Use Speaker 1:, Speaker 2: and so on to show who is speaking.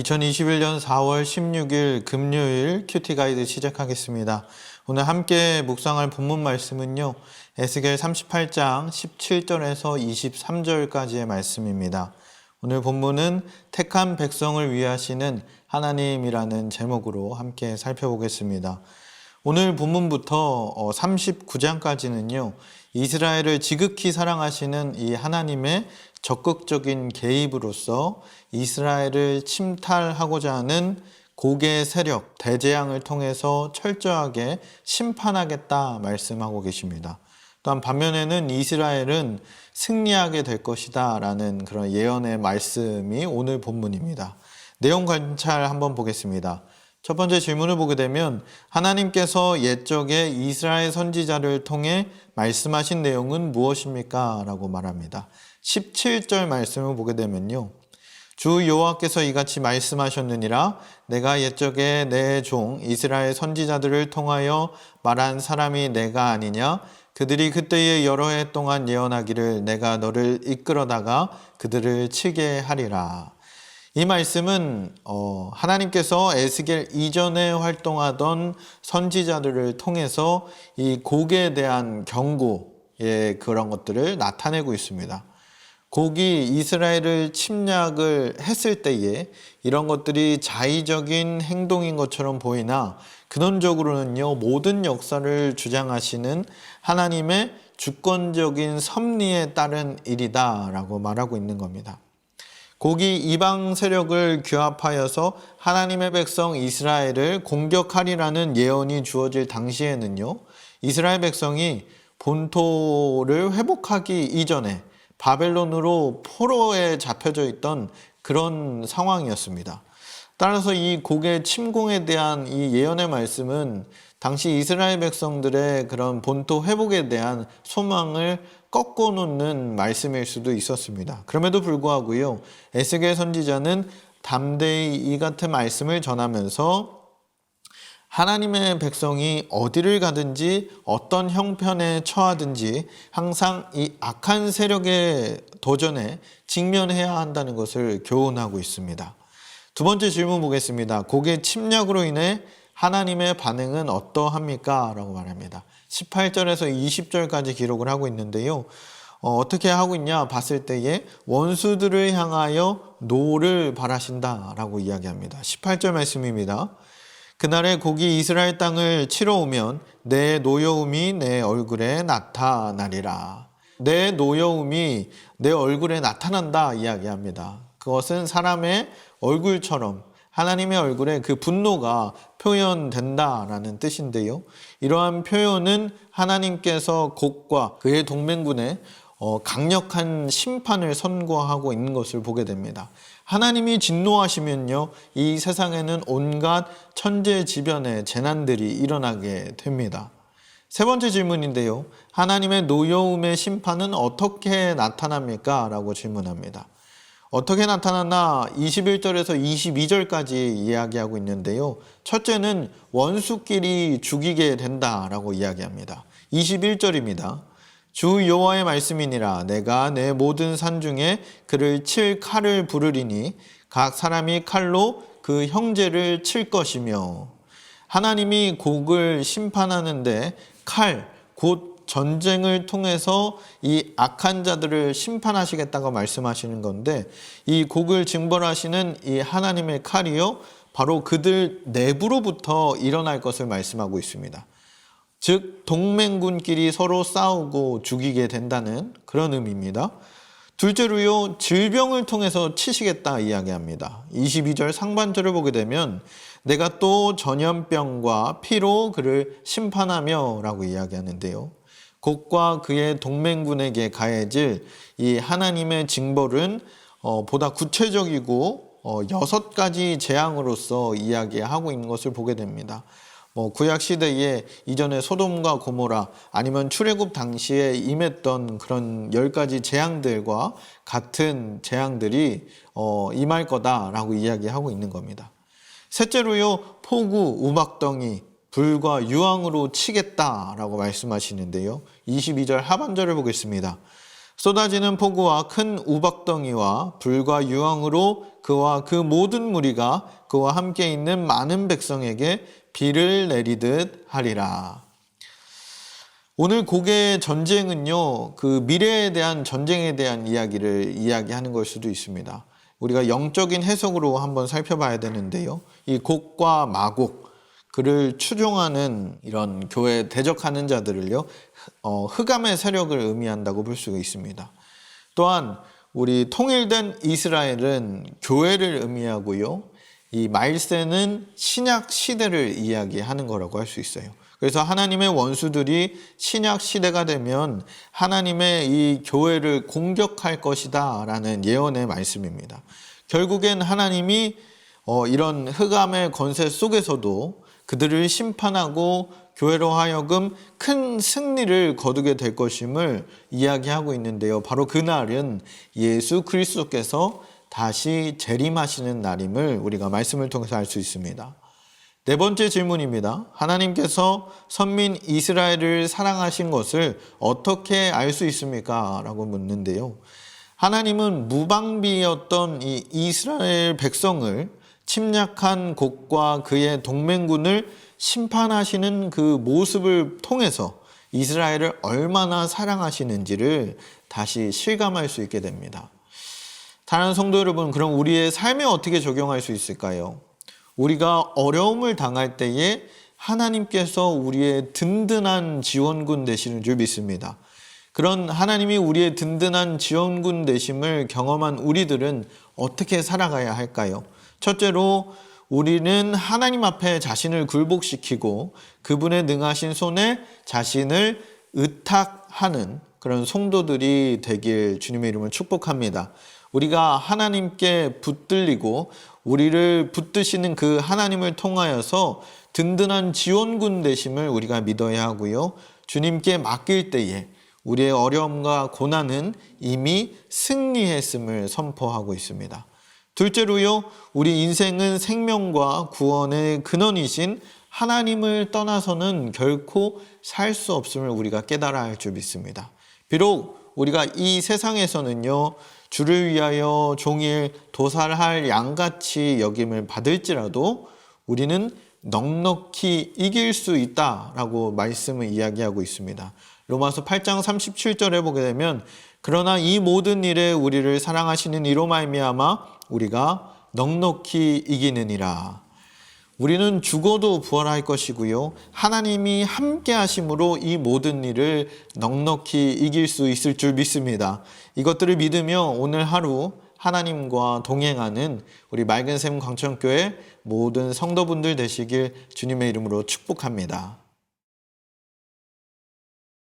Speaker 1: 2021년 4월 16일 금요일 큐티 가이드 시작하겠습니다. 오늘 함께 묵상할 본문 말씀은요. 에스겔 38장 17절에서 23절까지의 말씀입니다. 오늘 본문은 택한 백성을 위하시는 하나님이라는 제목으로 함께 살펴보겠습니다. 오늘 본문부터 39장까지는요. 이스라엘을 지극히 사랑하시는 이 하나님의 적극적인 개입으로서 이스라엘을 침탈하고자 하는 고개 세력, 대재앙을 통해서 철저하게 심판하겠다 말씀하고 계십니다. 또한 반면에는 이스라엘은 승리하게 될 것이다 라는 그런 예언의 말씀이 오늘 본문입니다. 내용 관찰 한번 보겠습니다. 첫 번째 질문을 보게 되면 하나님께서 옛적에 이스라엘 선지자를 통해 말씀하신 내용은 무엇입니까? 라고 말합니다. 17절 말씀을 보게 되면요. 주 여호와께서 이같이 말씀하셨느니라 내가 옛적에 내 종 이스라엘 선지자들을 통하여 말한 사람이 내가 아니냐 그들이 그때에 여러 해 동안 예언하기를 내가 너를 이끌어다가 그들을 치게 하리라. 이 말씀은 하나님께서 에스겔 이전에 활동하던 선지자들을 통해서 이 곡에 대한 경고의 그런 것들을 나타내고 있습니다. 곡이 이스라엘을 침략을 했을 때에 이런 것들이 자의적인 행동인 것처럼 보이나 근원적으로는요, 모든 역사를 주장하시는 하나님의 주권적인 섭리에 따른 일이다라고 말하고 있는 겁니다. 곡이 이방 세력을 규합하여서 하나님의 백성 이스라엘을 공격하리라는 예언이 주어질 당시에는요, 이스라엘 백성이 본토를 회복하기 이전에 바벨론으로 포로에 잡혀져 있던 그런 상황이었습니다. 따라서 이 곡의 침공에 대한 이 예언의 말씀은 당시 이스라엘 백성들의 그런 본토 회복에 대한 소망을 꺾어놓는 말씀일 수도 있었습니다. 그럼에도 불구하고요, 에스겔 선지자는 담대히 이 같은 말씀을 전하면서 하나님의 백성이 어디를 가든지 어떤 형편에 처하든지 항상 이 악한 세력의 도전에 직면해야 한다는 것을 교훈하고 있습니다. 두 번째 질문 보겠습니다. 곡의 침략으로 인해 하나님의 반응은 어떠합니까? 라고 말합니다. 18절에서 20절까지 기록을 하고 있는데요. 어떻게 하고 있냐 봤을 때에 원수들을 향하여 노를 바라신다 라고 이야기합니다. 18절 말씀입니다. 그날에 곡이 이스라엘 땅을 치러 오면 내 노여움이 내 얼굴에 나타나리라. 내 노여움이 내 얼굴에 나타난다 이야기합니다. 그것은 사람의 얼굴처럼 하나님의 얼굴에 그 분노가 표현된다라는 뜻인데요. 이러한 표현은 하나님께서 곡과 그의 동맹군에 강력한 심판을 선고하고 있는 것을 보게 됩니다. 하나님이 진노하시면요, 이 세상에는 온갖 천재지변의 재난들이 일어나게 됩니다. 세 번째 질문인데요. 하나님의 노여움의 심판은 어떻게 나타납니까? 라고 질문합니다. 어떻게 나타나나 21절에서 22절까지 이야기하고 있는데요. 첫째는 원수끼리 죽이게 된다라고 이야기합니다. 21절입니다. 주 여호와의 말씀이니라 내가 내 모든 산 중에 그를 칠 칼을 부르리니 각 사람이 칼로 그 형제를 칠 것이며 하나님이 곡을 심판하는데 칼, 곧 전쟁을 통해서 이 악한 자들을 심판하시겠다고 말씀하시는 건데 이 곡을 징벌하시는 이 하나님의 칼이요 바로 그들 내부로부터 일어날 것을 말씀하고 있습니다. 즉 동맹군끼리 서로 싸우고 죽이게 된다는 그런 의미입니다. 둘째로요, 질병을 통해서 치시겠다 이야기합니다. 22절 상반절을 보게 되면 내가 또 전염병과 피로 그를 심판하며 라고 이야기하는데요. 곡과 그의 동맹군에게 가해질 이 하나님의 징벌은 보다 구체적이고 6가지 재앙으로서 이야기하고 있는 것을 보게 됩니다. 구약 시대에 이전에 소돔과 고모라 아니면 출애굽 당시에 임했던 그런 10가지 재앙들과 같은 재앙들이 임할 거다라고 이야기하고 있는 겁니다. 셋째로요, 폭우, 우박덩이, 불과 유황으로 치겠다라고 말씀하시는데요. 22절 하반절을 보겠습니다. 쏟아지는 폭우와 큰 우박덩이와 불과 유황으로 그와 그 모든 무리가 그와 함께 있는 많은 백성에게 비를 내리듯 하리라. 오늘 곡의 전쟁은요, 그 미래에 대한 전쟁에 대한 이야기를 이야기하는 걸 수도 있습니다. 우리가 영적인 해석으로 한번 살펴봐야 되는데요. 이 곡과 마곡, 그를 추종하는 이런 교회에 대적하는 자들을요, 흑암의 세력을 의미한다고 볼 수가 있습니다. 또한 우리 통일된 이스라엘은 교회를 의미하고요, 이 말세는 신약 시대를 이야기하는 거라고 할 수 있어요. 그래서 하나님의 원수들이 신약 시대가 되면 하나님의 이 교회를 공격할 것이다 라는 예언의 말씀입니다. 결국엔 하나님이 이런 흑암의 권세 속에서도 그들을 심판하고 교회로 하여금 큰 승리를 거두게 될 것임을 이야기하고 있는데요. 바로 그날은 예수 그리스도께서 다시 재림하시는 날임을 우리가 말씀을 통해서 알 수 있습니다. 네 번째 질문입니다. 하나님께서 선민 이스라엘을 사랑하신 것을 어떻게 알 수 있습니까? 라고 묻는데요. 하나님은 무방비였던 이 이스라엘 백성을 침략한 곡과 그의 동맹군을 심판하시는 그 모습을 통해서 이스라엘을 얼마나 사랑하시는지를 다시 실감할 수 있게 됩니다. 사랑하는 성도 여러분, 그럼 우리의 삶에 어떻게 적용할 수 있을까요? 우리가 어려움을 당할 때에 하나님께서 우리의 든든한 지원군 되시는 줄 믿습니다. 그런 하나님이 우리의 든든한 지원군 되심을 경험한 우리들은 어떻게 살아가야 할까요? 첫째로 우리는 하나님 앞에 자신을 굴복시키고 그분의 능하신 손에 자신을 의탁하는 그런 성도들이 되길 주님의 이름으로 축복합니다. 우리가 하나님께 붙들리고 우리를 붙드시는 그 하나님을 통하여서 든든한 지원군 되심을 우리가 믿어야 하고요. 주님께 맡길 때에 우리의 어려움과 고난은 이미 승리했음을 선포하고 있습니다. 둘째로요, 우리 인생은 생명과 구원의 근원이신 하나님을 떠나서는 결코 살 수 없음을 우리가 깨달아야 할 줄 믿습니다. 비록 우리가 이 세상에서는요, 주를 위하여 종일 도살할 양같이 여김을 받을지라도 우리는 넉넉히 이길 수 있다라고 말씀을 이야기하고 있습니다. 로마서 8장 37절에 보게 되면 그러나 이 모든 일에 우리를 사랑하시는 이로 말미암아 우리가 넉넉히 이기느니라. 우리는 죽어도 부활할 것이고요. 하나님이 함께 하심으로 이 모든 일을 넉넉히 이길 수 있을 줄 믿습니다. 이것들을 믿으며 오늘 하루 하나님과 동행하는 우리 맑은 샘 광천교회 모든 성도분들 되시길 주님의 이름으로 축복합니다.